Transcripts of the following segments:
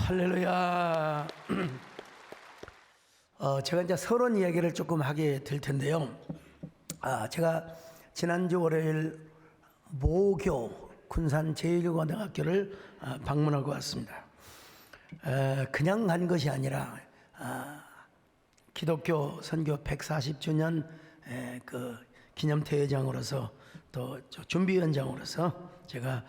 할렐루야. 제가 이제 서론 이야기를 조금 하게 될 텐데요. 제가 지난주 월요일 모교 군산 제1고등학교를 방문하고 왔습니다. 그냥 간 것이 아니라 기독교 선교 140주년 그 기념대회장으로서 또 준비위원장으로서 제가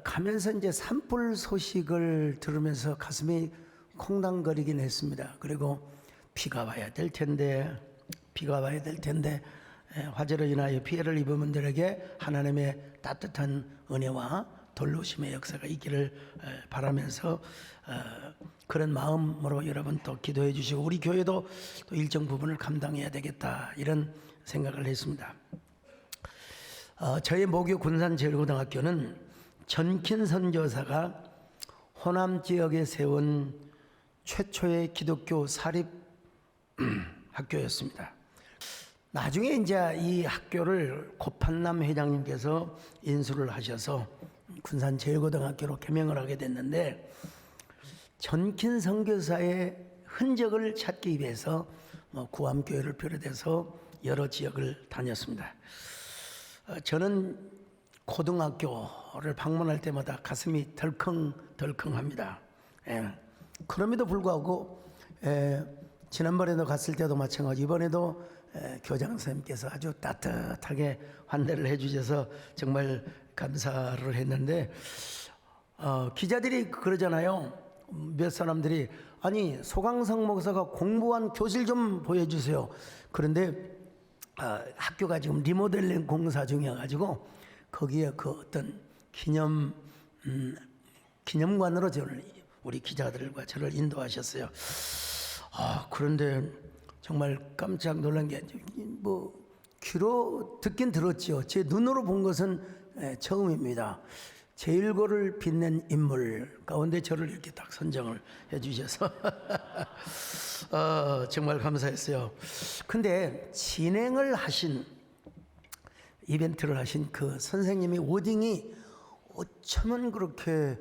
가면서 이제 산불 소식을 들으면서 가슴이 콩당거리긴 했습니다. 그리고 비가 와야 될 텐데 화재로 인하여 피해를 입은 분들에게 하나님의 따뜻한 은혜와 돌보심의 역사가 있기를 바라면서 그런 마음으로 여러분 또 기도해 주시고 우리 교회도 또 일정 부분을 감당해야 되겠다 이런 생각을 했습니다. 저희 모교 군산 제1고등학교는 전킨 선교사가 호남 지역에 세운 최초의 기독교 사립 학교였습니다. 나중에 이제 이 학교를 고판남 회장님께서 인수를 하셔서 군산 제1고등학교로 개명을 하게 됐는데 전킨 선교사의 흔적을 찾기 위해서 구암교회를 비롯해서 여러 지역을 다녔습니다. 저는 고등학교를 방문할 때마다 가슴이 덜컹덜컹합니다. 그럼에도 불구하고 지난번에도 갔을 때도 마찬가지 이번에도 교장 선생님께서 아주 따뜻하게 환대를 해주셔서 정말 감사를 했는데 기자들이 그러잖아요. 몇 사람들이 아니 소강성 목사가 공부한 교실 좀 보여주세요. 그런데 학교가 지금 리모델링 공사 중이어가지고 거기에 그 어떤 기념관으로 우리 기자들과 저를 인도하셨어요. 그런데 정말 깜짝 놀란 게 귀로 듣긴 들었죠. 제 눈으로 본 것은 처음입니다. 제1고를 빛낸 인물 가운데 저를 이렇게 딱 선정을 해주셔서 정말 감사했어요. 근데 진행을 하신 이벤트를 하신 그 선생님이 워딩이 어쩌면 그렇게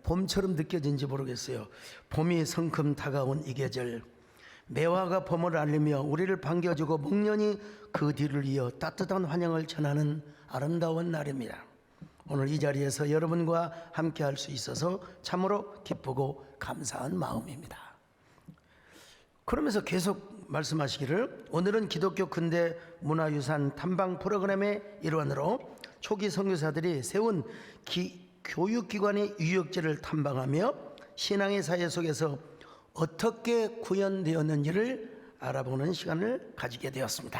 봄처럼 느껴진지 모르겠어요. 봄이 성큼 다가온 이 계절 매화가 봄을 알리며 우리를 반겨주고 목련이 그 뒤를 이어 따뜻한 환영을 전하는 아름다운 날입니다. 오늘 이 자리에서 여러분과 함께 할 수 있어서 참으로 기쁘고 감사한 마음입니다. 그러면서 계속 말씀하시기를 오늘은 기독교 근대 문화유산 탐방 프로그램의 일환으로 초기 선교사들이 세운 교육기관의 유역지를 탐방하며 신앙의 사회 속에서 어떻게 구현되었는지를 알아보는 시간을 가지게 되었습니다.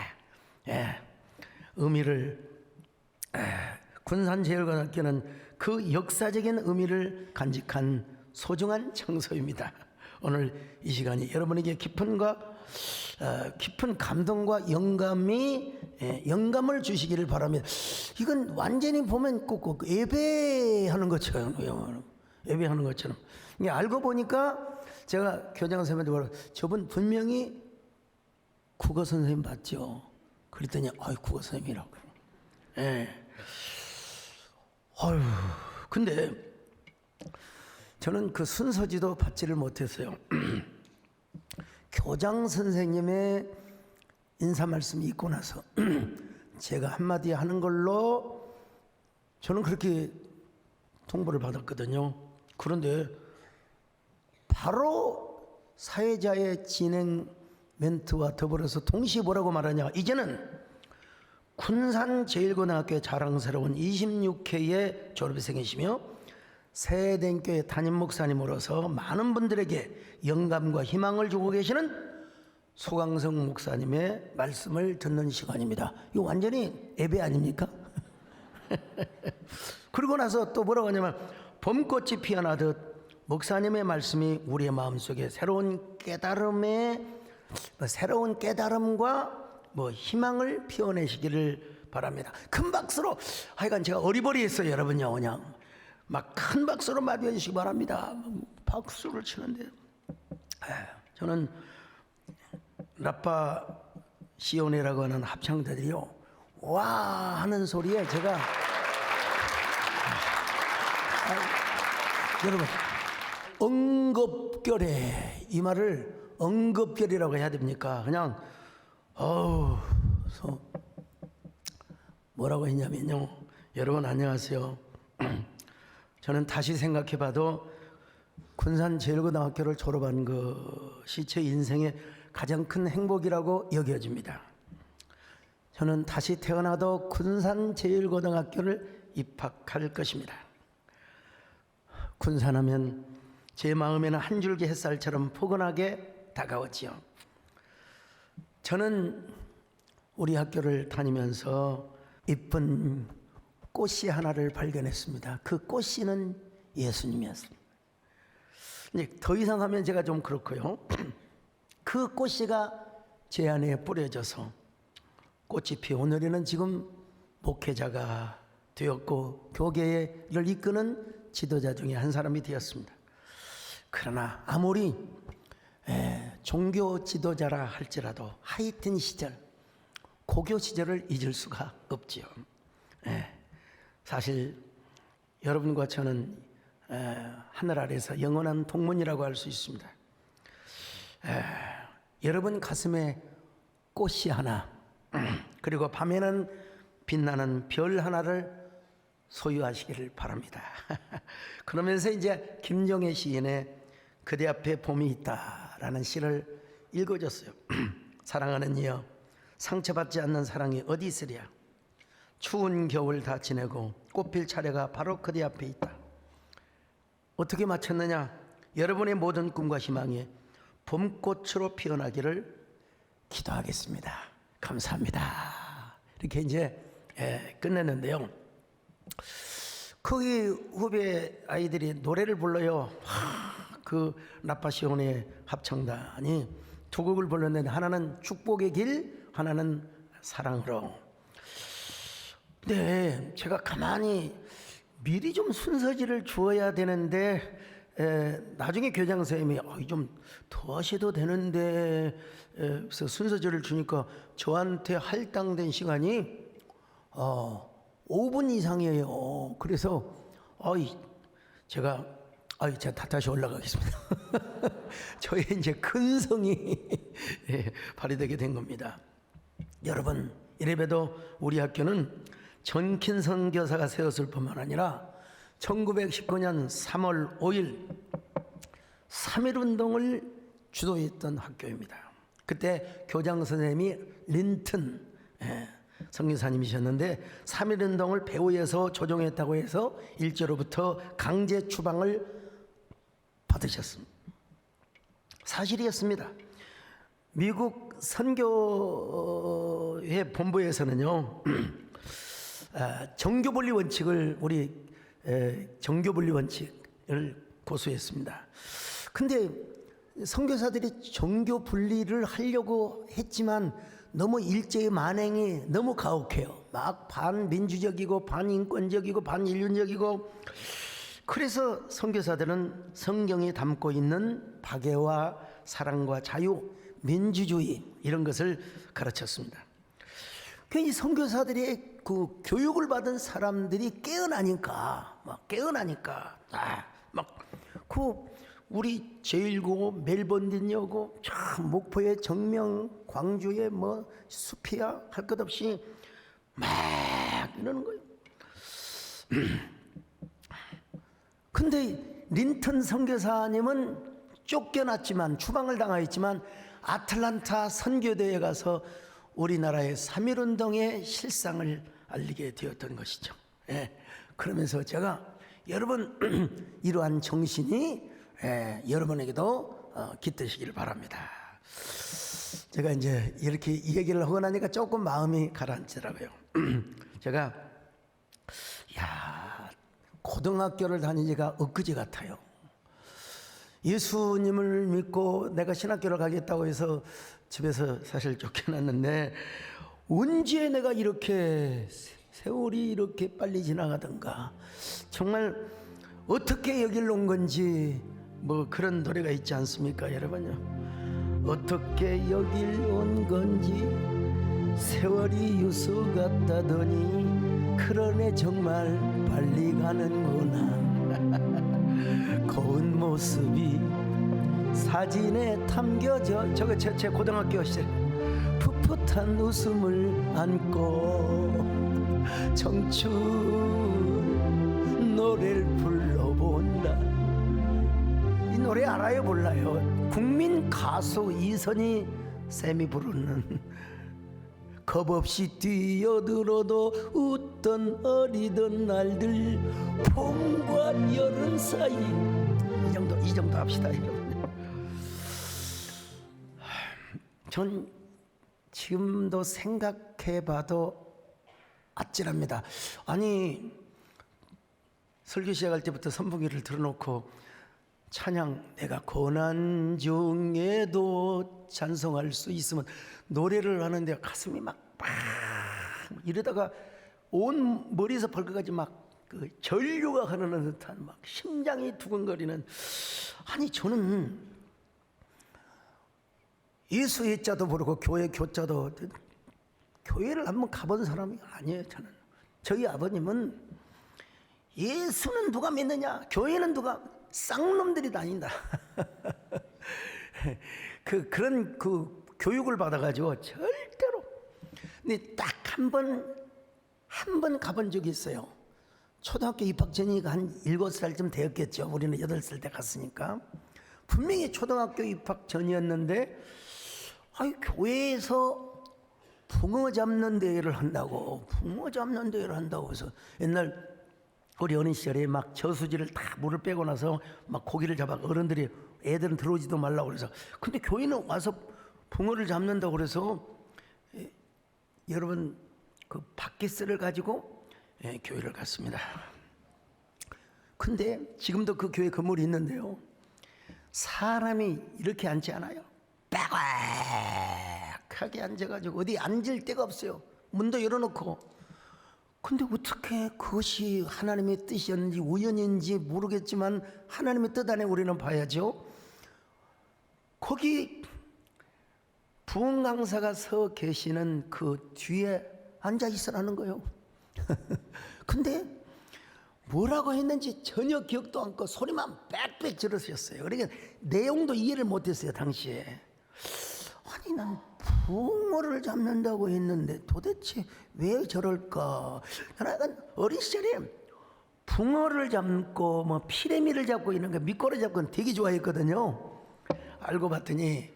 군산 제1고등학교는 그 역사적인 의미를 간직한 소중한 장소입니다. 오늘 이 시간이 여러분에게 깊은 감동과 영감을 주시기를 바랍니다. 이건 완전히 보면 꼭 예배하는 것처럼 알고 보니까 제가 교장 선생님한테 말하고 저분 분명히 국어 선생님 맞죠? 그랬더니 국어 선생님이라고. 근데 저는 그 순서지도 받지를 못했어요. 교장 선생님의 인사 말씀이 있고 나서 제가 한마디 하는 걸로 저는 그렇게 통보를 받았거든요. 그런데 바로 사회자의 진행 멘트와 더불어서 동시에 뭐라고 말하냐. 이제는 군산 제1고등학교의 자랑스러운 26회의 졸업생이시며 세대교회 담임 목사님으로서 많은 분들에게 영감과 희망을 주고 계시는 소강성 목사님의 말씀을 듣는 시간입니다. 이거 완전히 예배 아닙니까? 그러고 나서 또 뭐라고 하냐면 봄꽃이 피어나듯 목사님의 말씀이 우리의 마음속에 새로운 깨달음과 희망을 피워내시기를 바랍니다. 큰 박수로 하여간 제가 어리버리했어요. 여러분요. 그냥 막 큰 박수로 맞이해 주시기 바랍니다. 박수를 치는데 저는 라파 시온이라고 하는 합창자들이요 와 하는 소리에 제가 여러분 엉겁결에, 이 말을 엉겁결이라고 해야 됩니까? 그냥 뭐라고 했냐면요, 여러분 안녕하세요. 저는 다시 생각해봐도 군산제일고등학교를 졸업한 것이 제 인생의 가장 큰 행복이라고 여겨집니다. 저는 다시 태어나도 군산제일고등학교를 입학할 것입니다. 군산하면 제 마음에는 한 줄기 햇살처럼 포근하게 다가왔지요. 저는 우리 학교를 다니면서 이쁜 꽃씨 하나를 발견했습니다. 그 꽃씨는 예수님이었습니다. 더 이상 하면 제가 좀 그렇고요. 그 꽃씨가 제 안에 뿌려져서 꽃이 피운 우리는 지금 목회자가 되었고 교계를 이끄는 지도자 중에 한 사람이 되었습니다. 그러나 아무리 종교 지도자라 할지라도 하이틴 시절, 고교 시절을 잊을 수가 없지요. 사실 여러분과 저는 하늘 아래서 영원한 동문이라고 할 수 있습니다. 여러분 가슴에 꽃이 하나, 그리고 밤에는 빛나는 별 하나를 소유하시기를 바랍니다. 그러면서 이제 김정혜 시인의 그대 앞에 봄이 있다라는 시를 읽어줬어요. 사랑하는 이여, 상처받지 않는 사랑이 어디 있으랴. 추운 겨울 다 지내고 꽃필 차례가 바로 그대 앞에 있다. 어떻게 맞췄느냐? 여러분의 모든 꿈과 희망이 봄꽃으로 피어나기를 기도하겠습니다. 감사합니다. 이렇게 이제 끝냈는데요. 거기 후배 아이들이 노래를 불러요. 그 나파시온의 합창단이 두 곡을 불렀는데 하나는 축복의 길, 하나는 사랑으로. 네, 제가 가만히 미리 좀 순서지를 주어야 되는데 나중에 교장 선생님이 좀 더 하셔도 되는데 그래서 순서지를 주니까 저한테 할당된 시간이 5분 이상이에요. 그래서 제가 다시 올라가겠습니다. 저의 이제 근성이 발휘되게 된 겁니다. 여러분, 이래봬도 우리 학교는 전킨 선교사가 세웠을 뿐만 아니라 1919년 3월 5일 3.1운동을 주도했던 학교입니다. 그때 교장 선생님이 린튼 선교사님이셨는데 3.1운동을 배후에서 조종했다고 해서 일제로부터 강제 추방을 받으셨습니다. 사실이었습니다. 미국 선교회 본부에서는요, 정교분리 원칙을 정교분리 원칙을 고수했습니다. 근데 선교사들이 정교분리를 하려고 했지만 너무 일제의 만행이 너무 가혹해요. 막 반민주적이고 반인권적이고 반인륜적이고. 그래서 선교사들은 성경이 담고 있는 박애와 사랑과 자유, 민주주의 이런 것을 가르쳤습니다. 이 선교사들이 그 교육을 받은 사람들이 깨어나니까 우리 제1고 멜번든여고 참 목포의 정명, 광주의 숲이야 할 것 없이 막 이러는 거예요. 근데 린턴 선교사님은 쫓겨났지만 추방을 당하였지만 아틀란타 선교대에 가서 우리나라의 3.1운동의 실상을 알리게 되었던 것이죠. 그러면서 제가 여러분 이러한 정신이 여러분에게도 깃드시기를 바랍니다. 제가 이제 이렇게 이 얘기를 하고 나니까 조금 마음이 가라앉더라고요. 제가 고등학교를 다닌 지가 엊그제 같아요. 예수님을 믿고 내가 신학교를 가겠다고 해서 집에서 사실 쫓겨났는데 언제 내가 이렇게 세월이 이렇게 빨리 지나가던가, 정말 어떻게 여길 온 건지 그런 노래가 있지 않습니까, 여러분요? 어떻게 여길 온 건지 세월이 유수 같다더니 그러네 정말 빨리 가는구나. 고운 모습이 사진에 담겨져. 저거 제 고등학교 시절. 풋풋한 웃음을 안고 청춘 노래를 불러본다. 이 노래 알아요 몰라요? 국민 가수 이선희 쌤이 부르는 겁없이 뛰어들어도 웃던 어리던 날들 봄과 여름 사이. 이 정도 합시다 여러분. 전 지금도 생각해봐도 아찔합니다. 아니 설교 시작할 때부터 선풍기를 틀어놓고 찬양 내가 고난 중에도 찬송할 수 있으면 노래를 하는데 가슴이 막 이러다가 온 머리에서 발끝까지 막 그 전류가 흐르는 듯한 막 심장이 두근거리는. 아니 저는 예수의 자도 모르고 교회 교자도 교회를 한번 가본 사람이 아니에요. 저는 저희 아버님은 예수는 누가 믿느냐, 교회는 누가, 쌍놈들이 다닌다. 그런 교육을 받아가지고 절대로. 근데 딱 한 번 가본 적이 있어요. 초등학교 입학 전이가 한 7살쯤 되었겠죠. 우리는 8살 때 갔으니까. 분명히 초등학교 입학 전이었는데 교회에서 붕어 잡는 대회를 한다고 해서 옛날 우리 어린 시절에 막 저수지를 다 물을 빼고 나서 막 고기를 잡아 어른들이 애들은 들어오지도 말라고 그래서. 근데 교회는 와서 붕어를 잡는다고 그래서 여러분 그 바켓을 가지고 교회를 갔습니다. 근데 지금도 그 교회 건물이 있는데요, 사람이 이렇게 앉지 않아요. 빠박하게 앉아가지고 어디 앉을 데가 없어요. 문도 열어놓고. 근데 어떻게 그것이 하나님의 뜻이었는지 우연인지 모르겠지만 하나님의 뜻 안에 우리는 봐야죠. 거기 부흥 강사가 서 계시는 그 뒤에 앉아 있으라는 거예요. 근데 뭐라고 했는지 전혀 기억도 않고 소리만 빽빽 질렀었어요. 그러니까 내용도 이해를 못했어요 당시에. 아니 난 붕어를 잡는다고 했는데 도대체 왜 저럴까. 나는 어린 시절에 붕어를 잡고 뭐 피레미를 잡고 이런 거 미꾸라지 잡고 되게 좋아했거든요. 알고 봤더니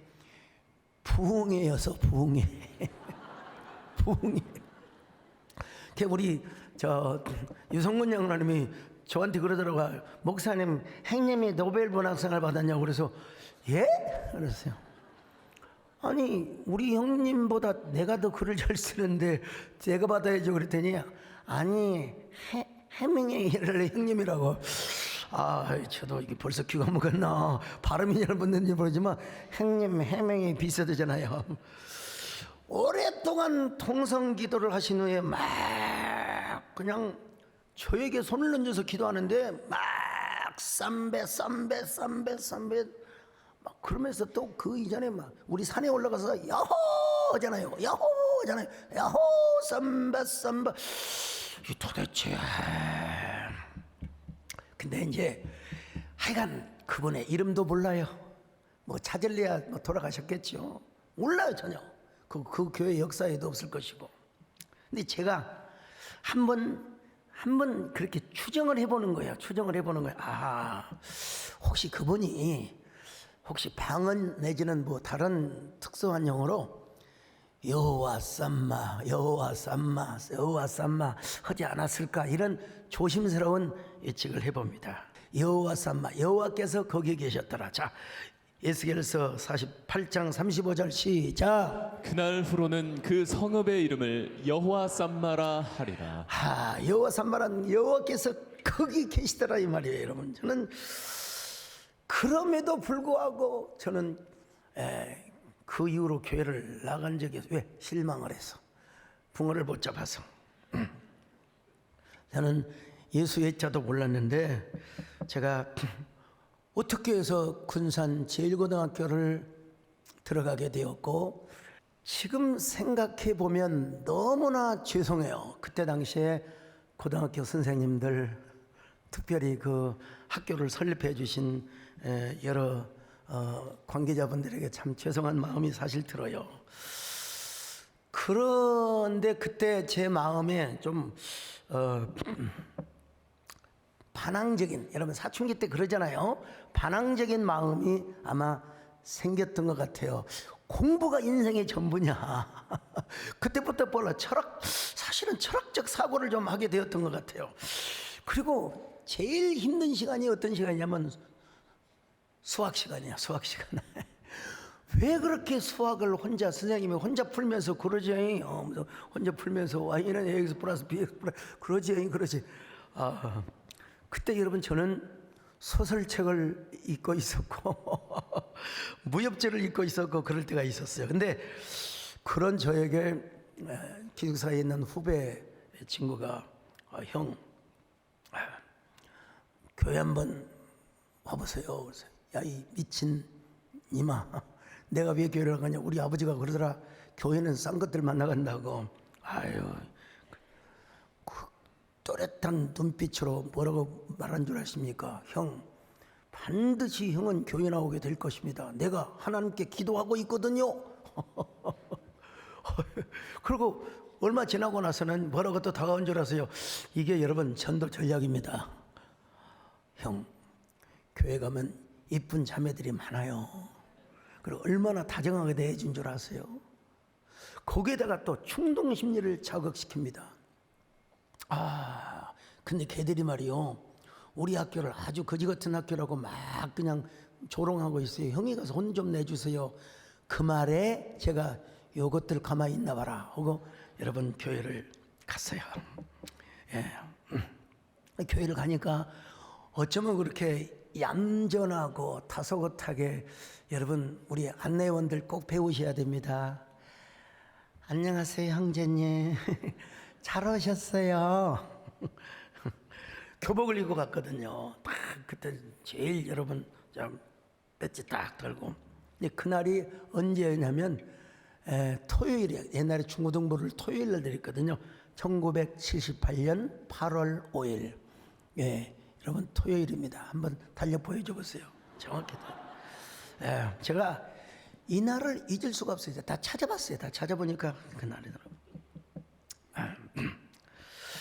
부흥회여서 부흥회. 부흥회. 우리 유성문 장로님이 저한테 그러더라고요. 목사님 행님이 노벨 문학상을 받았냐고. 그래서 예? 그랬어요. 아니 우리 형님보다 내가 더 글을 잘 쓰는데 제가 받아야죠. 그랬더니 아니 해밍웨이를 형님이라고. 저도 이게 벌써 귀가 먹었나 발음이 잘못됐는지 모르지만 형님 해밍웨이 비슷하잖아요. 오랫동안 통성기도를 하신 후에 막 그냥 저에게 손을 얹어서 기도하는데 막 쌈배 막 그러면서 또 그 이전에 막 우리 산에 올라가서 야호잖아요. 야호 쌈배 도대체. 근데 이제 하여간 그분의 이름도 몰라요. 뭐 찾을래야 뭐 돌아가셨겠죠. 몰라요 전혀. 그 교회 역사에도 없을 것이고. 근데 제가 한 번 그렇게 추정을 해보는 거예요. 혹시 그분이 방언 내지는 뭐 다른 특수한 영어로 여호와 쌈마 하지 않았을까, 이런 조심스러운 예측을 해봅니다. 여호와 쌈마, 여호와께서 거기 계셨더라. 자, 에스겔서 48장 35절 시작. 그날 후로는 그 성읍의 이름을 여호와 쌈마라 하리라. 여호와 쌈마란 여호와께서 거기 계시더라 이 말이에요. 여러분, 저는 그럼에도 불구하고 저는 그 이후로 교회를 나간 적이 없어요. 왜? 실망을 해서, 붕어를 못 잡아서. 저는 예수의 자도 몰랐는데 제가 어떻게 해서 군산 제1고등학교를 들어가게 되었고, 지금 생각해 보면 너무나 죄송해요. 그때 당시에 고등학교 선생님들 특별히 그 학교를 설립해 주신 여러 관계자분들에게 참 죄송한 마음이 사실 들어요. 그런데 그때 제 마음에 좀 반항적인, 여러분 사춘기 때 그러잖아요. 반항적인 마음이 아마 생겼던 것 같아요. 공부가 인생의 전부냐. 그때부터 몰라 사실은 철학적 사고를 좀 하게 되었던 것 같아요. 그리고 제일 힘든 시간이 어떤 시간이냐면 수학 시간이야. 수학 시간. 왜 그렇게 수학을 선생님이 혼자 풀면서 그러지? 혼자 풀면서 y는 ax 플러스 bx 플러스 그러지. 그때 여러분 저는 소설책을 읽고 있었고 무협지를 읽고 있었고 그럴 때가 있었어요. 근데 그런 저에게 기숙사에 있는 후배 친구가 형 교회 한번 와보세요. 그래서 야, 이 미친 이마, 내가 왜 교회를 가냐? 우리 아버지가 그러더라. 교회는 싼 것들 만나간다고. 아유, 그 또렷한 눈빛으로 뭐라고 말한 줄 아십니까? 형, 반드시 형은 교회 나오게 될 것입니다. 내가 하나님께 기도하고 있거든요. 그리고 얼마 지나고 나서는 뭐라고 또 다가온 줄 아세요? 이게 여러분 전도 전략입니다. 형, 교회 가면 이쁜 자매들이 많아요. 그리고 얼마나 다정하게 대해준 줄 아세요? 거기에다가 또 충동 심리를 자극시킵니다. 근데 걔들이 말이요, 우리 학교를 아주 거지 같은 학교라고 막 그냥 조롱하고 있어요. 형이 가서 혼 좀 내주세요. 그 말에 제가 요것들 가만히 있나 봐라 하고 여러분 교회를 갔어요. 예. 교회를 가니까 어쩌면 그렇게 얌전하고 다소곳하게, 여러분 우리 안내원들 꼭 배우셔야 됩니다. 안녕하세요 형제님. 잘 오셨어요. 교복을 입고 갔거든요. 딱 그때 제일 여러분 좀 배지 딱 들고. 근데 그날이 언제였냐면 토요일이에요. 옛날에 중고등부를 토요일 날 드렸거든요. 1978년 8월 5일. 예, 여러분 토요일입니다. 한번 달려 보여줘 보세요. 정확히. 제가 이날을 잊을 수가 없어요. 다 찾아봤어요. 다 찾아보니까 그날이더라고요.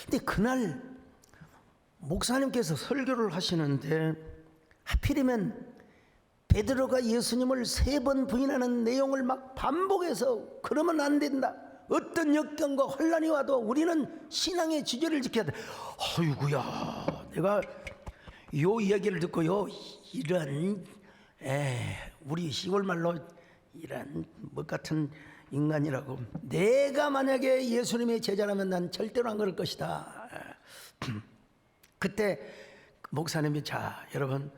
근데 그날 목사님께서 설교를 하시는데 하필이면 베드로가 예수님을 3번 부인하는 내용을 막 반복해서 그러면 안 된다. 어떤 역경과 혼란이 와도 우리는 신앙의 지조를 지켜야 돼. 어이구야, 내가 요 이야기를 듣고요, 이런 우리 시골 말로 이런 뭐 같은 인간이라고, 내가 만약에 예수님의 제자라면 난 절대로 안 그럴 것이다. 그때 목사님이, 자 여러분,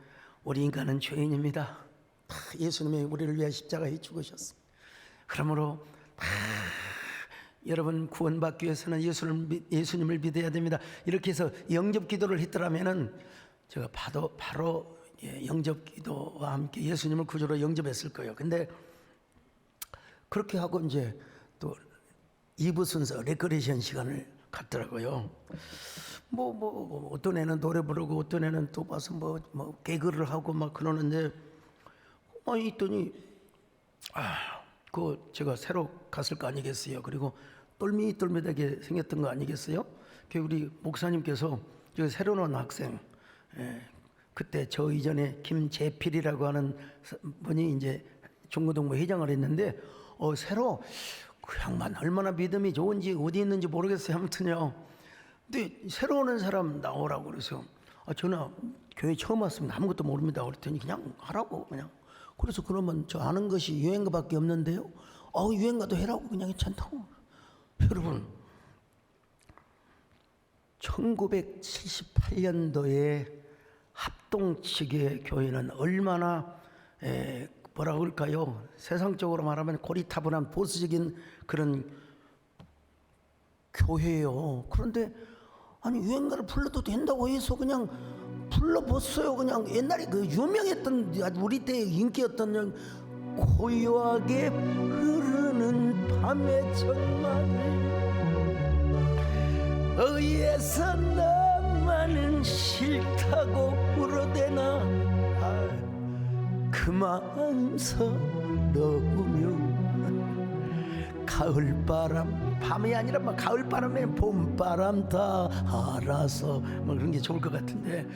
우리 인간은 죄인입니다. 예수님이 우리를 위해 십자가에 죽으셨습니다. 그러므로 여러분 구원받기 위해서는 예수님을 믿어야 됩니다. 이렇게 해서 영접 기도를 했더라면은 제가 바로 영접 기도와 함께 예수님을 구주로 영접했을 거예요. 근데 그렇게 하고 이제 또 2부 순서 레크레이션 시간을 갖더라고요. 뭐 어떤 애는 노래 부르고 어떤 애는 또 와서 뭐 개그를 하고 막 그러는데 있더니 그 제가 새로 갔을 거 아니겠어요. 그리고 똘밋똘밋하게 생겼던 거 아니겠어요. 그 우리 목사님께서 저 새로 온 학생, 그때 저 이전에 김재필이라고 하는 분이 이제 중고등부 회장을 했는데 새로 그 양반 얼마나 믿음이 좋은지 어디 있는지 모르겠어요. 아무튼요. 근데 새로 오는 사람 나오라고 그래서 저는 교회 처음 왔습니다. 아무것도 모릅니다. 그랬더니 그냥 하라고 그냥. 그래서 그러면 저 아는 것이 유행가밖에 없는데요. 유행가도 해라고 그냥 괜찮다고. 여러분 1978년도에 합동 측의 교회는 얼마나 뭐라 그럴까요? 세상적으로 말하면 고리타분한 보수적인 그런 교회예요. 그런데 아니 유행가를 불러도 된다고 해서 그냥 불러봤어요. 그냥 옛날에 그 유명했던 우리 때 인기였던 고요하게 흐르는 밤의 전망을 의에서 너만 나는 싫다고 울어대나 그 마음 서러우면 가을바람 밤이 아니라 막 가을바람에 봄바람 다 알아서 뭐 그런 게 좋을 것 같은데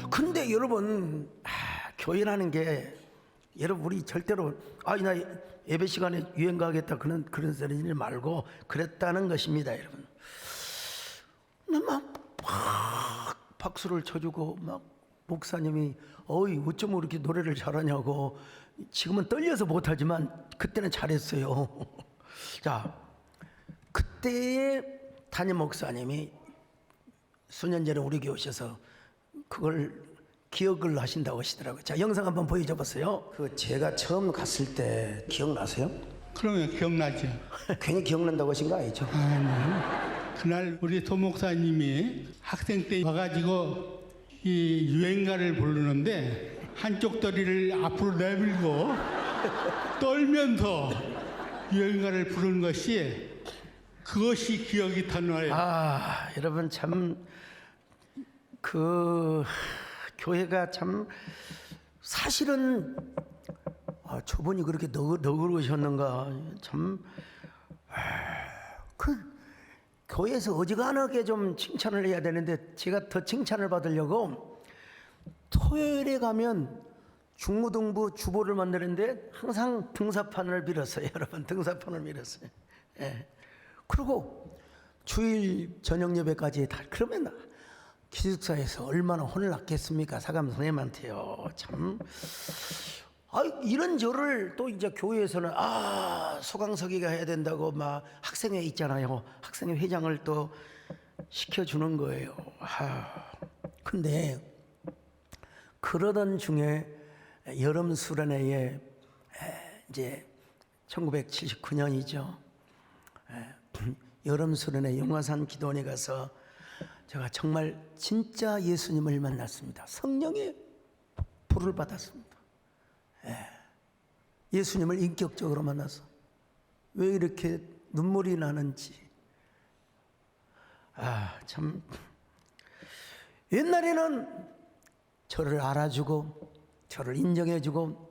근데 여러분 교회라는 게 여러분 우리 절대로 나 예배 시간에 유행 가겠다 그런 소리 말고 그랬다는 것입니다 여러분. 막 박수를 쳐주고 막 목사님이 어쩜 이렇게 노래를 잘하냐고 지금은 떨려서 못하지만 그때는 잘했어요. 자 그때의 담임 목사님이 수년 전에 우리 교회 오셔서 그걸 기억을 하신다고 하시더라고요. 자 영상 한번 보여줘 보세요. 그 제가 처음 갔을 때 기억나세요? 그러면 기억나죠? 괜히 기억난다고 하신 거 아니죠? 아니, 그날 우리 도목사님이 학생 때 와가지고 이 유행가를 부르는데 한쪽 다리를 앞으로 내밀고 떨면서 유행가를 부르는 것이 그것이 기억이 다 나요. 여러분 참 그 교회가 참 사실은 저분이 그렇게 너그러우셨는가 참 그 교회에서 어지간하게 좀 칭찬을 해야 되는데 제가 더 칭찬을 받으려고 토요일에 가면 중고등부 주보를 만드는데 항상 등사판을 밀었어요. 여러분 등사판을 밀었어요. 예. 그리고 주일 저녁 예배까지 다 그러면 기숙사에서 얼마나 혼을 났겠습니까? 사감 선생님한테요. 참 이런 저를 또 이제 교회에서는 소강석이가 해야 된다고 막 학생회 있잖아요. 학생회 회장을 또 시켜주는 거예요. 근데 그러던 중에 여름 수련회에 이제 1979년이죠. 여름 수련회 용화산 기도원에 가서 제가 정말 진짜 예수님을 만났습니다. 성령의 불을 받았습니다. 예수님을 인격적으로 만나서 왜 이렇게 눈물이 나는지 참 옛날에는 저를 알아주고 저를 인정해주고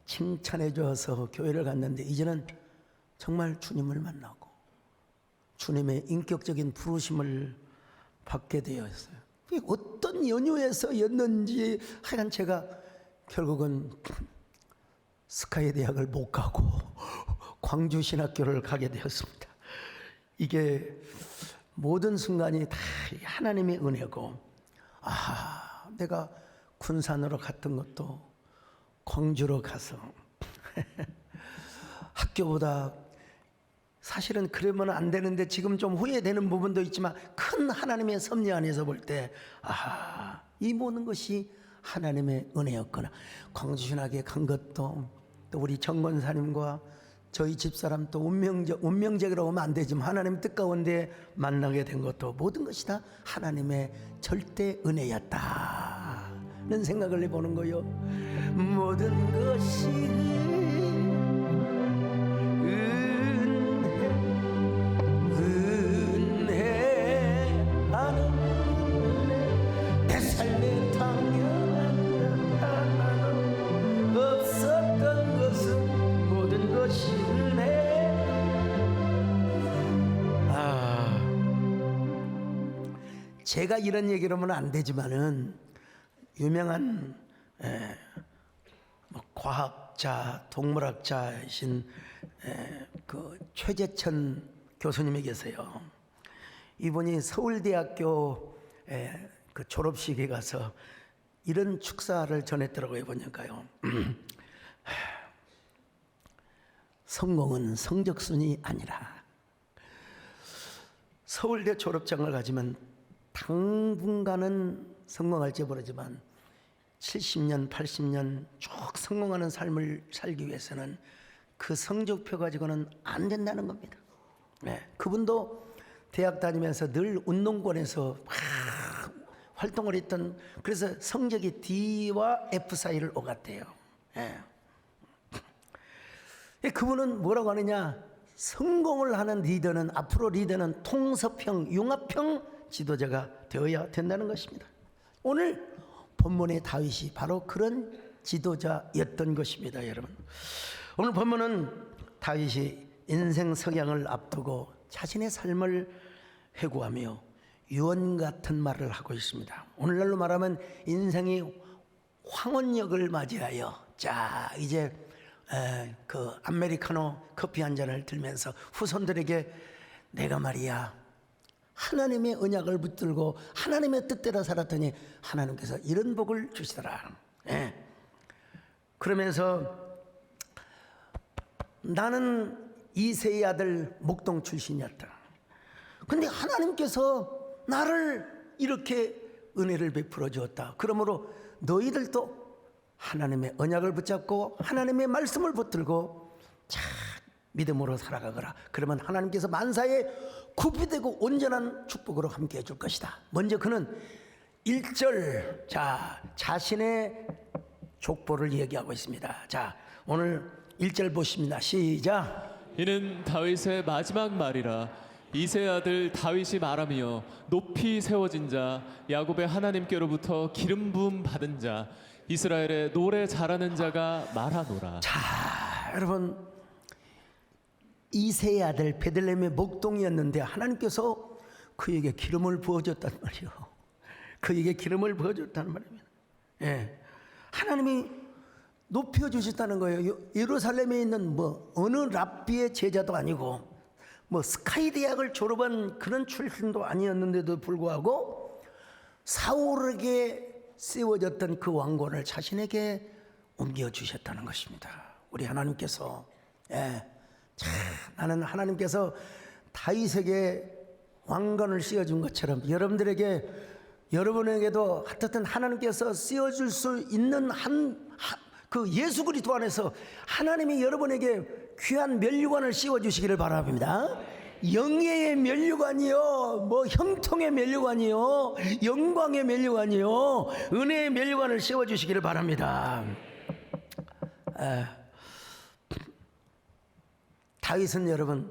칭찬해줘서 교회를 갔는데 이제는 정말 주님을 만나고 주님의 인격적인 부르심을 받게 되었어요. 어떤 연유에서였는지 하여간 제가 결국은 스카이 대학을 못 가고 광주신학교를 가게 되었습니다. 이게 모든 순간이 다 하나님의 은혜고 내가 군산으로 갔던 것도 광주로 가서 학교보다 사실은 그러면 안 되는데 지금 좀 후회되는 부분도 있지만 큰 하나님의 섭리 안에서 볼 때 이 모든 것이 하나님의 은혜였구나. 광주신학에 간 것도 또 우리 정권사님과 저희 집사람 또 운명적이라고 하면 안 되지만 하나님 뜻 가운데 만나게 된 것도 모든 것이 다 하나님의 절대 은혜였다는 생각을 해보는 거요. 모든 것이 은혜하는 내 삶에 당연한 하나는 없었던 것은 모든 것이 은혜. 제가 이런 얘기를 하면 안 되지만은 유명한 과학자, 동물학자이신 그 최재천 교수님이 계세요. 이분이 서울대학교 그 졸업식에 가서 이런 축사를 전했더라고요. 보니까요. 성공은 성적순이 아니라 서울대 졸업장을 가지면 당분간은 성공할지 모르지만 70년, 80년 쭉 성공하는 삶을 살기 위해서는 그 성적표 가지고는 안 된다는 겁니다. 그분도 대학 다니면서 늘 운동권에서 활동을 했던, 그래서 성적이 D와 F 사이를 오갔대요. 그분은 뭐라고 하느냐, 성공을 하는 리더는, 앞으로 리더는 통섭형, 융합형 지도자가 되어야 된다는 것입니다. 오늘 본문의 다윗이 바로 그런 지도자였던 것입니다, 여러분. 오늘 본문은 다윗이 인생 석양을 앞두고 자신의 삶을 회고하며 유언 같은 말을 하고 있습니다. 오늘날로 말하면 인생이 황혼역을 맞이하여 자 이제 그 아메리카노 커피 한 잔을 들면서 후손들에게 내가 말이야 하나님의 언약을 붙들고 하나님의 뜻대로 살았더니 하나님께서 이런 복을 주시더라. 그러면서 나는 이새의 아들 목동 출신이었다. 근데 하나님께서 나를 이렇게 은혜를 베풀어 주었다. 그러므로 너희들도 하나님의 언약을 붙잡고 하나님의 말씀을 붙들고 자 믿음으로 살아가거라. 그러면 하나님께서 만사에 구비되고 온전한 축복으로 함께 해줄 것이다. 먼저 그는 1절 자신의 족보를 얘기하고 있습니다. 자 오늘 1절 보십니다. 시작. 이는 다윗의 마지막 말이라. 이새의 아들 다윗이 말하며 높이 세워진 자 야곱의 하나님께로부터 기름 부음 받은 자 이스라엘의 노래 잘하는 자가 말하노라. 자 여러분 이새의 아들 베들레헴의 목동이었는데 하나님께서 그에게 기름을 부어줬단 말이요. 그에게 기름을 부어줬단 말입니다. 예, 하나님이 높여주셨다는 거예요. 예루살렘에 있는 뭐 어느 랍비의 제자도 아니고 뭐 스카이 대학을 졸업한 그런 출신도 아니었는데도 불구하고 사울에게 세워졌던 그 왕권을 자신에게 옮겨주셨다는 것입니다. 우리 하나님께서 나는 하나님께서 다윗에게 왕관을 씌워준 것처럼 여러분에게도 하여튼 하나님께서 씌워줄 수 있는 그 예수 그리스도 안에서 하나님이 여러분에게 귀한 면류관을 씌워주시기를 바랍니다. 영예의 면류관이요, 뭐 형통의 면류관이요, 영광의 면류관이요, 은혜의 면류관을 씌워주시기를 바랍니다. 다윗은 여러분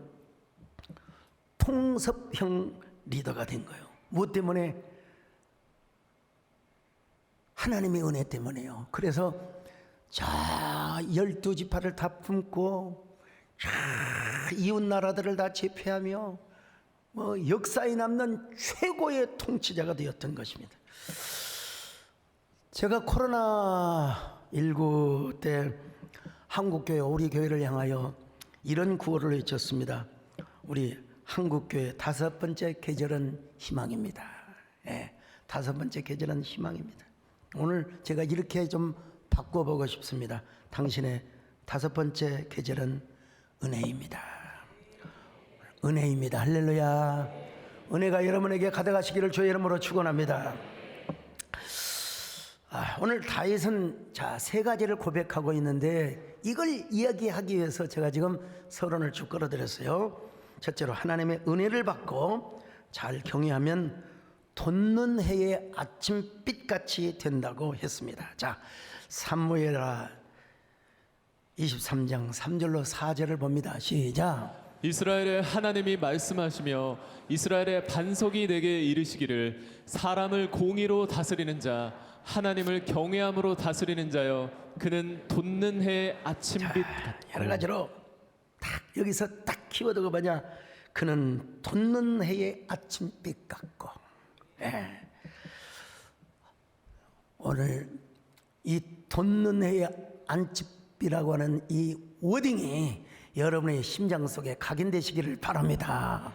통섭형 리더가 된 거예요. 무엇 때문에? 하나님의 은혜 때문에요. 그래서 자 12지파를 다 품고 이웃 나라들을 다 제패하며 뭐 역사에 남는 최고의 통치자가 되었던 것입니다. 제가 코로나19 때 한국교회 우리 교회를 향하여 이런 구호를 외쳤습니다. 우리 한국교회 5번째 계절은 희망입니다. 예, 5번째 계절은 희망입니다. 오늘 제가 이렇게 좀 바꿔보고 싶습니다. 당신의 5번째 계절은 은혜입니다. 은혜입니다. 할렐루야. 은혜가 여러분에게 가득하시기를 주의 이름으로 축원합니다. 오늘 다윗은 자 3가지를 고백하고 있는데 이걸 이야기하기 위해서 제가 지금 서론을 쭉 끌어들였어요. 첫째로 하나님의 은혜를 받고 잘 경외하면 돋는 해의 아침빛같이 된다고 했습니다. 자 사무엘하 23장 3절로 4절을 봅니다. 시작. 이스라엘의 하나님이 말씀하시며 이스라엘의 반석이 내게 이르시기를 사람을 공의로 다스리는 자 하나님을 경외함으로 다스리는 자여 그는 돋는 해의 아침빛 같고. 여러 가지로 딱 여기서 딱 키워드가 뭐냐? 그는 돋는 해의 아침빛 같고. 오늘 이 돋는 해의 아침빛이라고 하는 이 워딩이 여러분의 심장 속에 각인되시기를 바랍니다.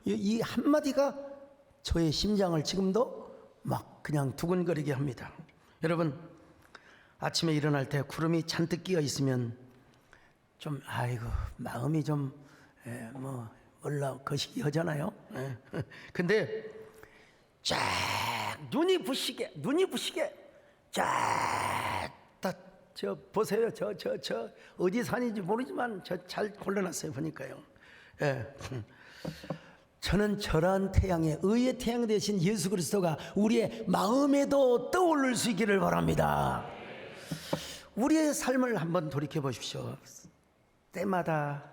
이 한마디가 저의 심장을 지금도 막 그냥 두근거리게 합니다. 여러분 아침에 일어날 때 구름이 잔뜩 끼어 있으면 좀 아이고 마음이 좀 뭐 몰라 거시기 하잖아요. 근데 쫙 눈이 부시게 저 보세요. 저 어디 산인지 모르지만 저 잘 골라놨어요. 보니까요. 저는 저러한 태양에 의의 태양 되신 예수 그리스도가 우리의 마음에도 떠오를 수 있기를 바랍니다. 우리의 삶을 한번 돌이켜 보십시오. 때마다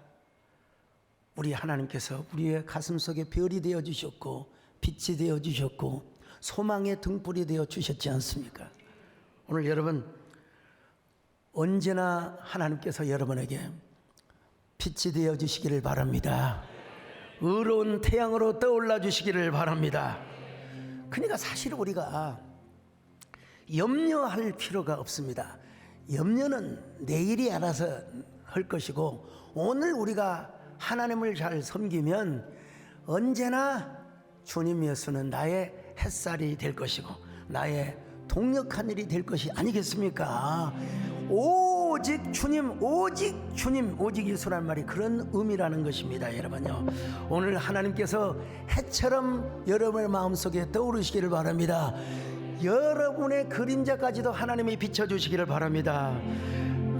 우리 하나님께서 우리의 가슴 속에 별이 되어 주셨고 빛이 되어 주셨고 소망의 등불이 되어 주셨지 않습니까? 오늘 여러분 언제나 하나님께서 여러분에게 빛이 되어 주시기를 바랍니다. 의로운 태양으로 떠올라 주시기를 바랍니다. 그러니까 사실 우리가 염려할 필요가 없습니다. 염려는 내일이 알아서 할 것이고 오늘 우리가 하나님을 잘 섬기면 언제나 주님 예수는 나의 햇살이 될 것이고 나의 동력한 일이 될 것이 아니겠습니까? 오직 주님, 오직 주님, 오직 예수란 말이 그런 의미라는 것입니다. 여러분요, 오늘 하나님께서 해처럼 여러분의 마음속에 떠오르시기를 바랍니다. 여러분의 그림자까지도 하나님이 비춰주시기를 바랍니다.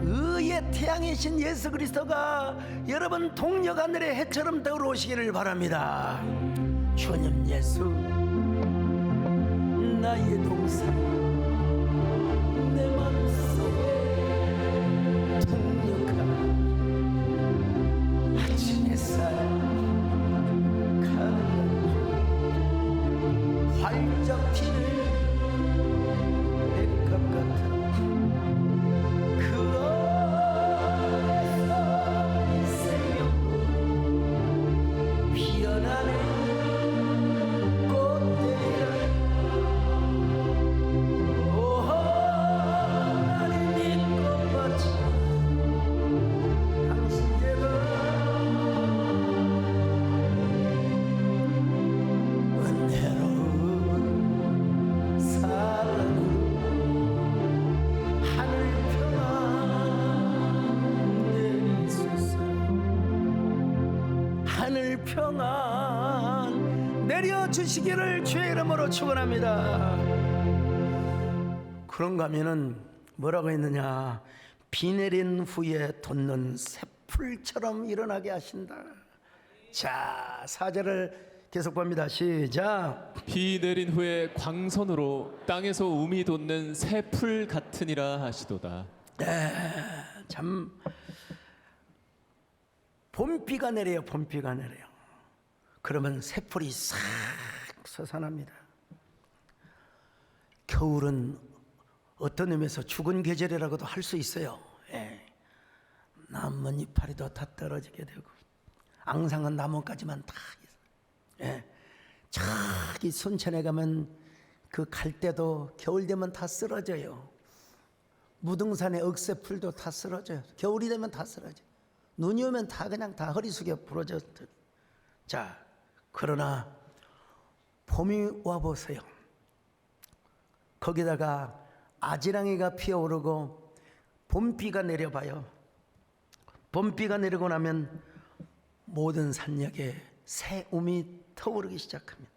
의의 태양이신 예수 그리스도가 여러분 동력 하늘의 해처럼 떠오르시기를 바랍니다. 주님 예수, 나의 동산, 내 마음속에 동력한 아침 햇살 가득 활짝 피는 백합 같은 그 안에서 이 새벽 피어나는 꽃들이라 오 하나님의 꽃밭이 당신께로 은혜로운 사랑으로 하늘 평안 내리소서. 하늘 평안 내려주시기를 주의 이름으로 축원합니다. 그런가 하면은 뭐라고 했느냐, 비 내린 후에 돋는 새풀처럼 일어나게 하신다. 자, 4절을 계속 봅니다. 시작. 비 내린 후에 광선으로 땅에서 움이 돋는 새 풀 같으니라 하시도다. 참 봄비가 내려요. 봄비가 내려요. 그러면 새풀이 싹 솟아납니다. 겨울은 어떤 의미에서 죽은 계절이라고도 할 수 있어요. 나뭇 이파리도 다 떨어지게 되고 앙상한 나뭇가지만 다 저기 순천에 가면 그 갈대도 겨울 되면 다 쓰러져요. 무등산의 억새풀도 다 쓰러져요. 겨울이 되면 다 쓰러져요. 눈이 오면 다 그냥 다 허리 숙여 부러져. 자, 그러나 봄이 와 보세요. 거기다가 아지랑이가 피어오르고 봄비가 내려봐요. 봄비가 내리고 나면 모든 산역에 새 움이 터오르기 시작합니다.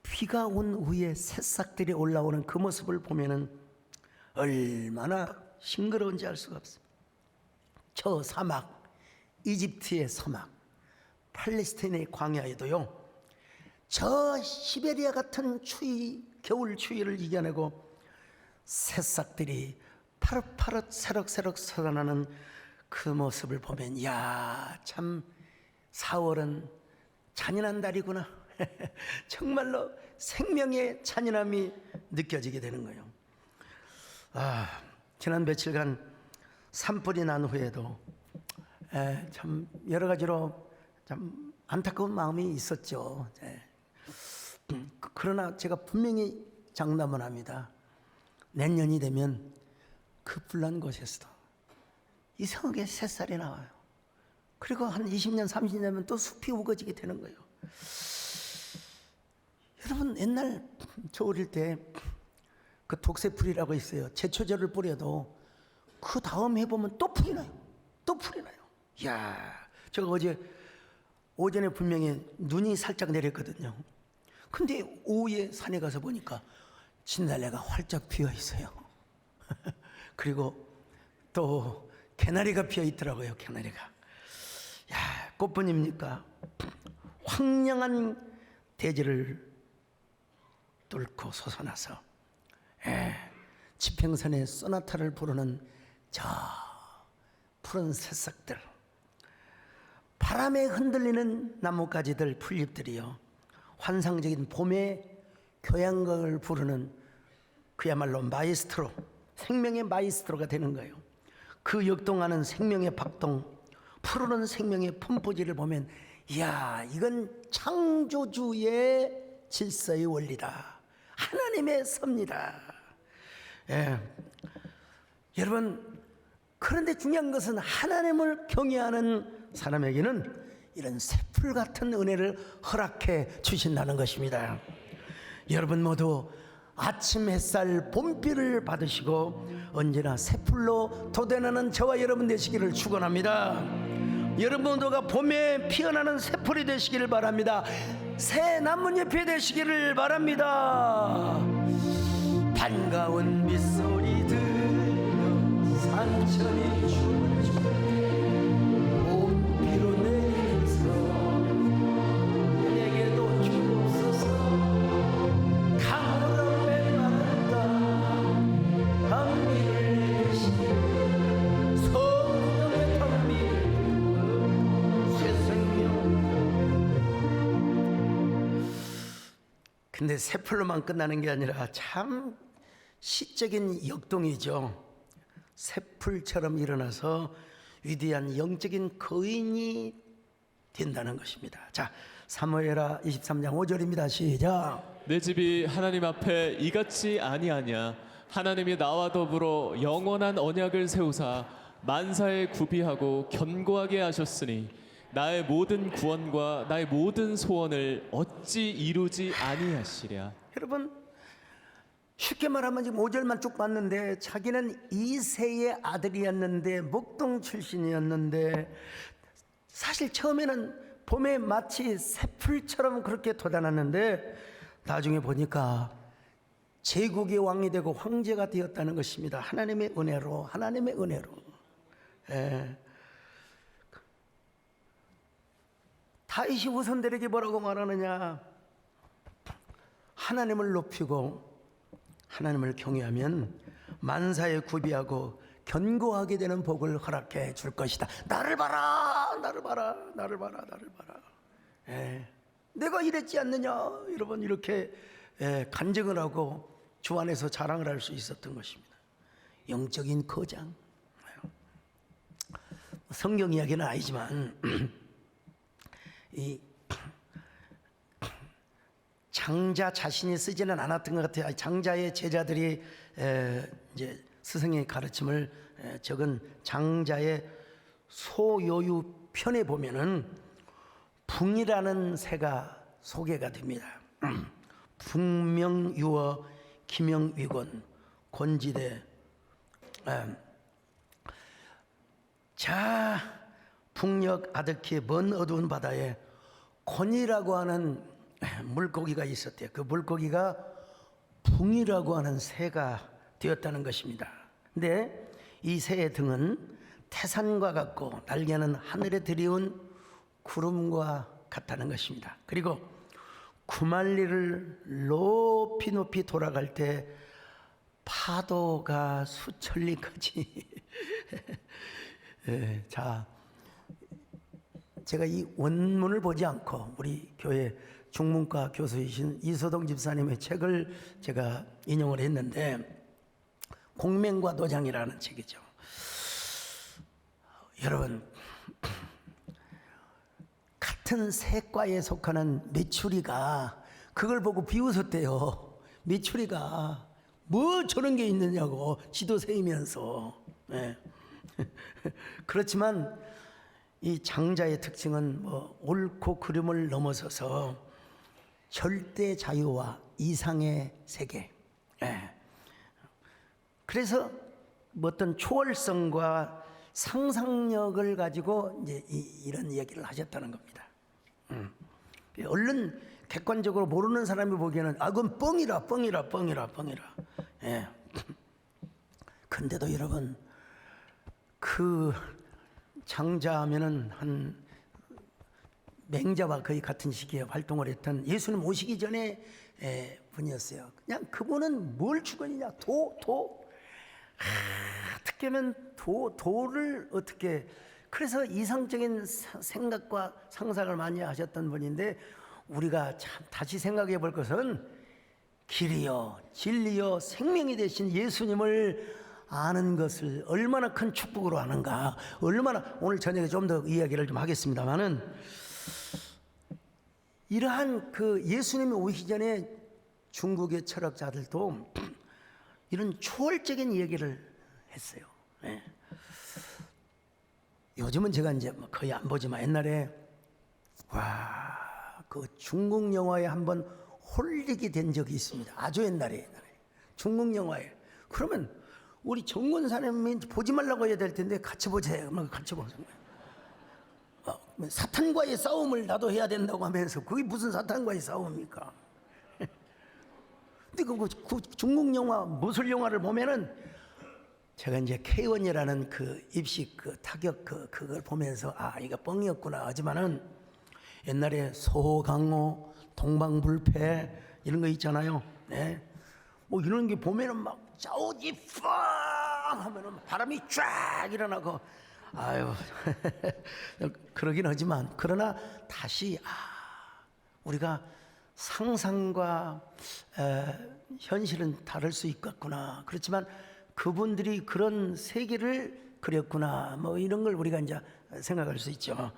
비가 온 후에 새싹들이 올라오는 그 모습을 보면은 얼마나 싱그러운지 알 수가 없습니다. 저 사막, 이집트의 사막, 팔레스타인의 광야에도요, 저 시베리아 같은 추위, 겨울 추위를 이겨내고 새싹들이 파릇파릇 새록새록 솟아나는 그 모습을 보면, 야, 참 4월은 잔인한 달이구나. 정말로 생명의 잔인함이 느껴지게 되는 거예요. 지난 며칠간 산불이 난 후에도 참 여러 가지로 참 안타까운 마음이 있었죠. 그러나 제가 분명히 장담을 합니다. 내년이 되면 그 불난 곳에서도 이상하게 새살이 나와요. 그리고 한 20년, 30년 되면 또 숲이 우거지게 되는 거예요. 여러분, 옛날 저 어릴 때 그 독새풀이라고 있어요. 제초제를 뿌려도 그 다음 해보면 또 풀이 나요. 또 풀이 나요. 이야, 제가 어제 오전에 분명히 눈이 살짝 내렸거든요. 근데 오후에 산에 가서 보니까 진달래가 활짝 피어 있어요. 그리고 또 개나리가 피어 있더라고요. 개나리가. 야, 꽃뿐입니까? 황량한 대지를 뚫고 솟아나서 지평선의 소나타를 부르는 저 푸른 새싹들, 바람에 흔들리는 나뭇가지들, 풀잎들이요, 환상적인 봄의 교향곡을 부르는 그야말로 마이스트로, 생명의 마이스트로가 되는 거예요. 그 역동하는 생명의 박동, 푸르는 생명의 품포지를 보면, 이야, 이건 창조주의 질서의 원리다, 하나님의 섭니다. 예. 여러분, 그런데 중요한 것은 하나님을 경외하는 사람에게는 이런 새풀 같은 은혜를 허락해 주신다는 것입니다. 여러분 모두 아침 햇살 봄비를 받으시고 언제나 새풀로 돋아나는 저와 여러분 되시기를 축원합니다. 여러분 모두가 봄에 피어나는 새풀이 되시기를 바랍니다. 새 나뭇잎이 되시기를 바랍니다. 반가운 빗소리 들려 산천이 춤을 추고 봄비로 내리면서 내게도 주옵소서. 강으로 메마른다 밤비를 내리시고 성령의 밤비를 새 생명. 근데 새풀로만 끝나는 게 아니라 참 시적인 역동이죠. 새풀처럼 일어나서 위대한 영적인 거인이 된다는 것입니다. 자, 사무엘하 23장 5절입니다. 시작. 내 집이 하나님 앞에 이같이 아니하냐. 하나님이 나와 더불어 영원한 언약을 세우사 만사에 구비하고 견고하게 하셨으니 나의 모든 구원과 나의 모든 소원을 어찌 이루지 아니하시랴. 여러분, 쉽게 말하면 지금 5절만 쭉 봤는데 자기는 이새의 아들이었는데 목동 출신이었는데 사실 처음에는 봄에 마치 새풀처럼 그렇게 돋아났는데 나중에 보니까 제국의 왕이 되고 황제가 되었다는 것입니다. 하나님의 은혜로, 하나님의 은혜로. 다윗이 후손들에게 뭐라고 말하느냐? 하나님을 높이고 하나님을 경외하면 만사에 구비하고 견고하게 되는 복을 허락해 줄 것이다. 나를 봐라, 나를 봐라, 나를 봐라, 나를 봐라. 내가 이랬지 않느냐? 여러분, 이렇게 간증을 하고 주 안에서 자랑을 할 수 있었던 것입니다. 영적인 거장. 성경 이야기는 아니지만 이 장자 자신이 쓰지는 않았던 것 같아요. 장자의 제자들이 이제 스승의 가르침을 적은 장자의 소요유 편에 보면은 붕이라는 새가 소개가 됩니다. 붕명유어 기명위곤 곤지대. 자, 북녘 아득히 먼 어두운 바다에 곤이라고 하는 물고기가 있었대요. 그 물고기가 붕이라고 하는 새가 되었다는 것입니다. 근데 이 새의 등은 태산과 같고 날개는 하늘에 드리운 구름과 같다는 것입니다. 그리고 구만리를 높이 높이 돌아갈 때 파도가 수천리까지 자, 제가 이 원문을 보지 않고 우리 교회 중문과 교수이신 이소동 집사님의 책을 제가 인용을 했는데, 공명과 도장이라는 책이죠. 여러분, 같은 새과에 속하는 메추리가 그걸 보고 비웃었대요. 메추리가 뭐 저런 게 있느냐고, 지도 세이면서. 그렇지만 이 장자의 특징은 뭐 옳고 그름을 넘어서서 절대 자유와 이상의 세계. 그래서 뭐 어떤 초월성과 상상력을 가지고 이제 이런 이야기를 하셨다는 겁니다. 얼른 객관적으로 모르는 사람이 보기에는 그건 뻥이라. 근데도 여러분, 그 장자하면은 한 맹자와 거의 같은 시기에 활동을 했던 예수님 오시기 전에 분이었어요. 그냥 그분은 뭘 추구했냐? 어떻게 하면 도를 어떻게 그래서 이상적인 생각과 상상을 많이 하셨던 분인데 우리가 참 다시 생각해 볼 것은 길이요 진리요 생명이 되신 예수님을 아는 것을 얼마나 큰 축복으로 아는가. 얼마나 오늘 저녁에 좀 더 이야기를 좀 하겠습니다만은 이러한 그 예수님이 오시기 전에 중국의 철학자들도 이런 초월적인 이야기를 했어요. 네. 요즘은 제가 이제 뭐 거의 안 보지만 옛날에 그 중국 영화에 한번 홀리게 된 적이 있습니다. 아주 옛날에 중국 영화에. 그러면 우리 정권 사람이 보지 말라고 해야 될 텐데 같이 보세요. 같이 보세요. 사탄과의 싸움을 나도 해야 된다고 하면서 그게 무슨 사탄과의 싸움입니까? 근데 그 중국 영화 무술 영화를 보면은 제가 이제 K1이라는 그 입식 그 타격 그걸 보면서 이거 뻥이었구나 하지만은 옛날에 소강호 동방불패 이런 거 있잖아요. 네. 뭐 이런 게 보면은 막 자오지 팡 하면은 바람이 쫙 일어나고 아유 그러긴 하지만 그러나 다시 우리가 상상과 현실은 다를 수 있겠구나. 그렇지만 그분들이 그런 세계를 그렸구나. 뭐 이런 걸 우리가 이제 생각할 수 있죠.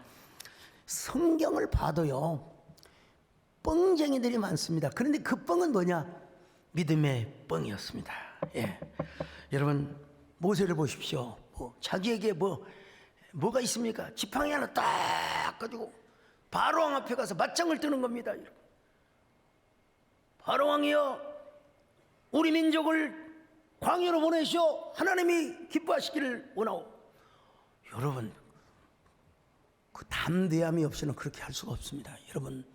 성경을 봐도요 뻥쟁이들이 많습니다. 그런데 그 뻥은 뭐냐? 믿음의 뻥이었습니다. 예. 여러분 모세를 보십시오. 자기에게 뭐가 있습니까? 지팡이 하나 딱 가지고 바로왕 앞에 가서 맞짱을 뜨는 겁니다. 바로왕이여 우리 민족을 광야로 보내시오. 하나님이 기뻐하시기를 원하오. 여러분 그 담대함이 없이는 그렇게 할 수가 없습니다. 여러분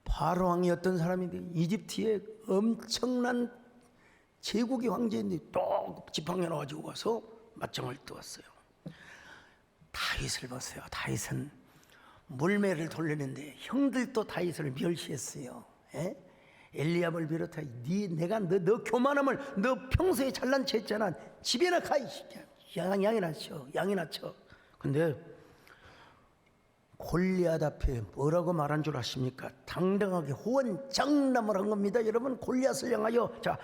바로왕이었던 사람인데 이집트의 엄청난 제국의 황제인데 또 지팡이 하나 가지고 와서 맞짱을 뜨었어요. 다윗을 보세요. 다윗은 물매를 돌리는데 형들도 다윗을 멸시했어요. 에? 엘리압을 비롯해 내가 너 교만함을 너 평소에 잘난 체 했잖아. 집에나 가 이 새끼야. 양이나 쳐. 근데 골리앗 앞에 뭐라고 말한 줄 아십니까? 당당하게 호언장담을 한 겁니다. 여러분 골리앗을 향하여 자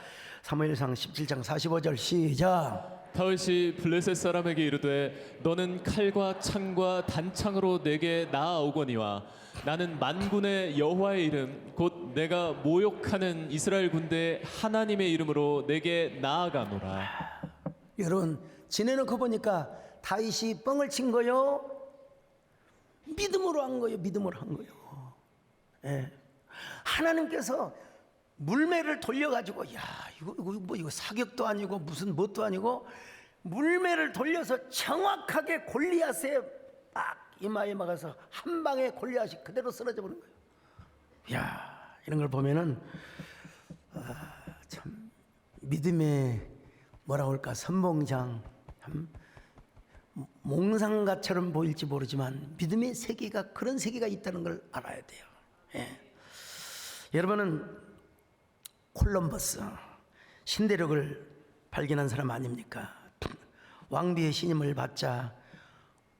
사무엘상 17장 45절 시작. 다윗이 블레셋 사람에게 이르되 너는 칼과 창과 단창으로 내게 나아오거니와 나는 만군의 여호와의 이름 곧 내가 모욕하는 이스라엘 군대의 하나님의 이름으로 내게 나아가노라. 여러분 지내놓고 보니까 다윗이 뻥을 친 거요? 믿음으로 한 거예요. 믿음으로 한 거예요. 예. 하나님께서 물매를 돌려가지고 이거 사격도 아니고 무슨 뭣도 아니고 물매를 돌려서 정확하게 골리앗의 막 이마에 막아서 한 방에 골리앗이 그대로 쓰러져 버린 거예요. 이런 걸 보면은 참 믿음의 뭐라고 할까 선봉장 몽상가처럼 보일지 모르지만 믿음의 세계가 그런 세계가 있다는 걸 알아야 돼요. 예. 여러분은 콜럼버스 신대륙을 발견한 사람 아닙니까? 왕비의 신임을 받자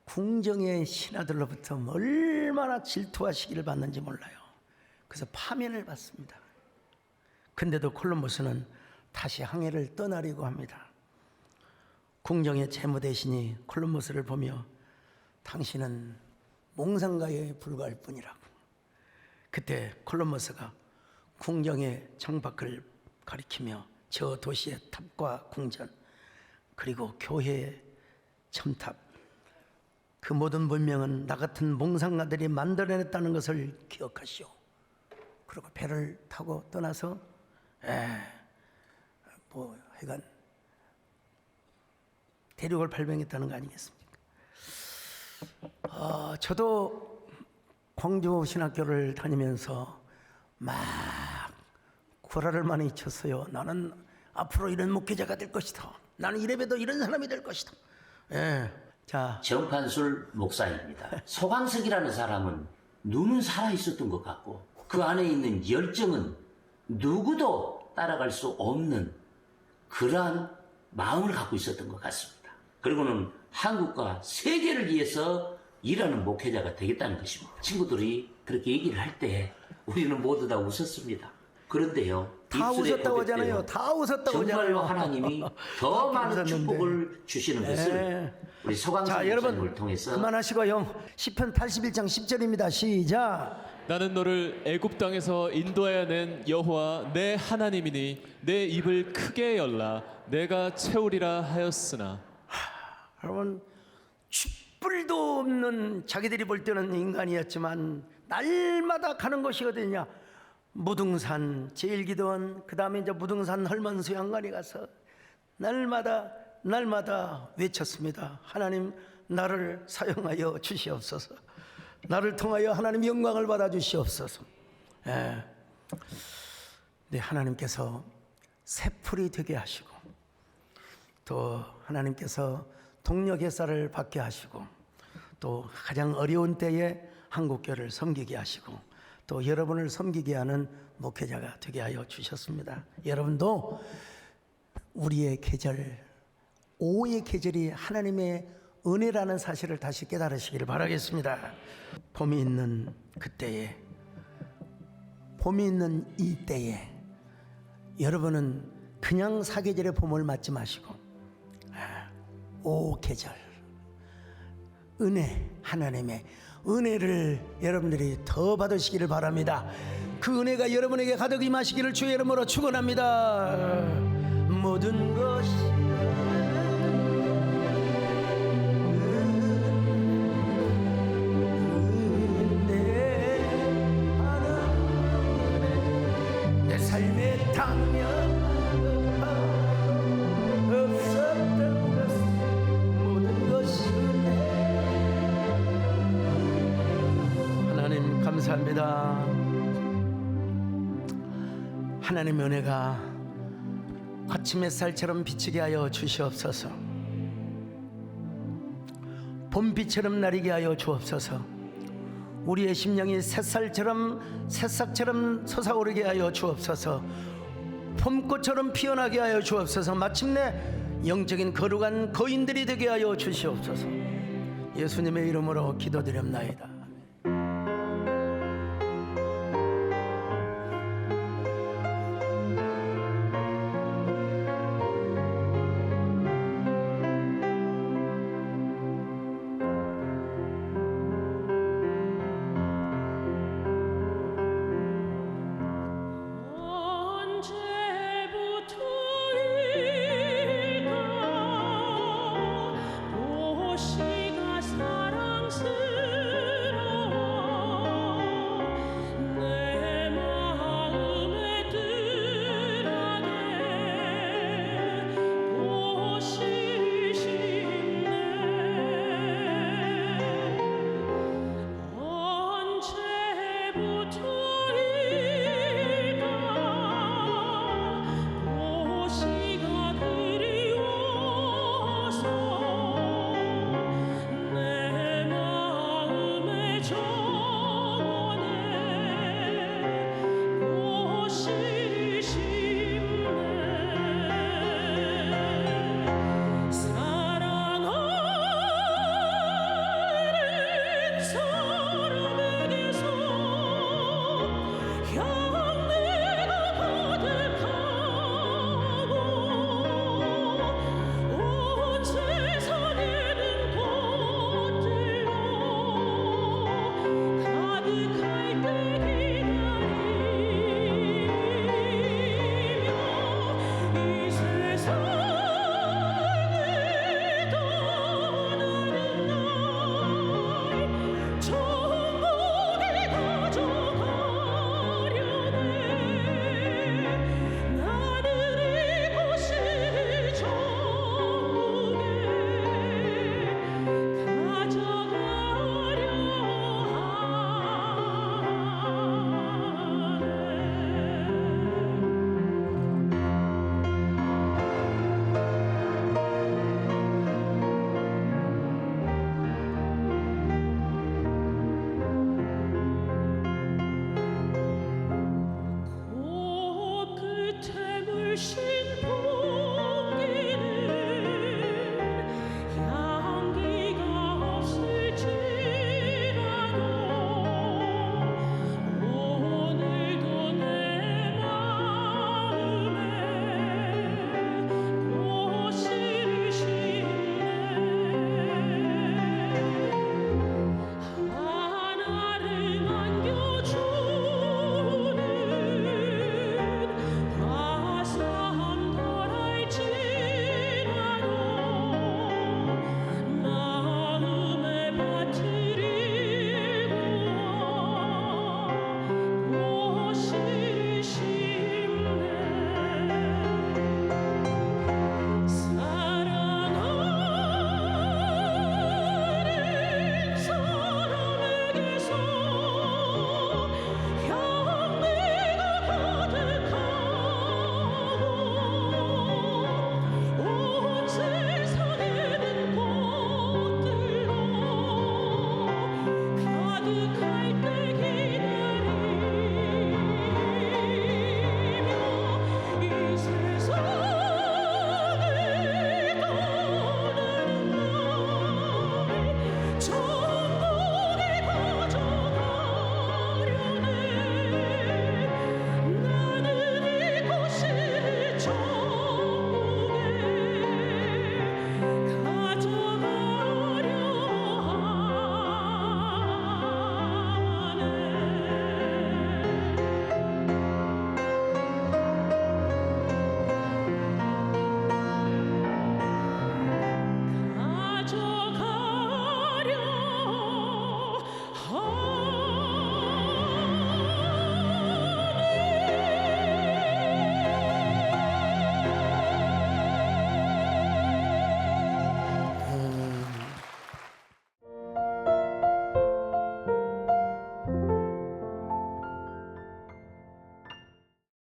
궁정의 신하들로부터 얼마나 질투와 시기를 받는지 몰라요. 그래서 파면을 받습니다. 근데도 콜럼버스는 다시 항해를 떠나려고 합니다. 궁정의 재무대신이 콜럼버스를 보며 당신은 몽상가에 불과할 뿐이라고. 그때 콜럼버스가 궁정의 창밖을 가리키며 저 도시의 탑과 궁전 그리고 교회의 첨탑 그 모든 문명은 나 같은 몽상가들이 만들어냈다는 것을 기억하시오. 그리고 배를 타고 떠나서 하여간 대륙을 발명했다는 거 아니겠습니까? 저도 광주 신학교를 다니면서 막 구라를 많이 쳤어요. 나는 앞으로 이런 목회자가 될 것이다. 나는 이래봬도 이런 사람이 될 것이다. 자, 정판술 목사입니다. 소강석이라는 사람은 눈은 살아있었던 것 같고 그 안에 있는 열정은 누구도 따라갈 수 없는 그러한 마음을 갖고 있었던 것 같습니다. 그리고는 한국과 세계를 위해서 일하는 목회자가 되겠다는 것입니다. 친구들이 그렇게 얘기를 할 때 우리는 모두 다 웃었습니다. 그런데요, 다 입술의 웃었다고 고백대로 하잖아요. 다 웃었다고 정말로 하잖아요. 하나님이 더 많은 웃었는데. 축복을 주시는 것을 네. 우리 소강성 자, 여러분 목사님을 통해서 그만하시고요. 시편 81장 10절입니다. 시작. 나는 너를 애굽 땅에서 인도하여 낸 여호와 내 하나님이니 내 입을 크게 열라 내가 채우리라 하였으나. 여러분 쥐뿔도 없는 자기들이 볼 때는 인간이었지만 날마다 가는 곳이 어디냐? 무등산 제일기도원, 그 다음에 이제 무등산 헐먼 수양관에 가서 날마다 외쳤습니다. 하나님 나를 사용하여 주시옵소서. 나를 통하여 하나님 영광을 받아 주시옵소서. 네, 하나님께서 새풀이 되게 하시고 또 하나님께서 동력햇살을 받게 하시고 또 가장 어려운 때에 한국교회를 섬기게 하시고 또 여러분을 섬기게 하는 목회자가 되게 하여 주셨습니다. 여러분도 우리의 계절, 오후의 계절이 하나님의 은혜라는 사실을 다시 깨달으시기를 바라겠습니다. 봄이 있는 그때에, 봄이 있는 이때에 여러분은 그냥 사계절의 봄을 맞지 마시고 오 계절, 은혜, 하나님의 은혜를 여러분들이 더 받으시기를 바랍니다. 그 은혜가 여러분에게 가득 임하시기를 주의 이름으로 축원합니다. 모든 것이 내 삶의 당연 없었던 것 모든 것이 하나님 감사합니다. 하나님의 은혜가 아침 햇살처럼 비치게 하여 주시옵소서. 봄비처럼 나리게 하여 주옵소서. 우리의 심령이 새싹처럼 솟아오르게 하여 주옵소서. 봄꽃처럼 피어나게 하여 주옵소서. 마침내 영적인 거룩한 거인들이 되게 하여 주시옵소서. 예수님의 이름으로 기도드립나이다. 도시가 사랑스러워 내 마음에 뜰하게 보시시네. 언제부터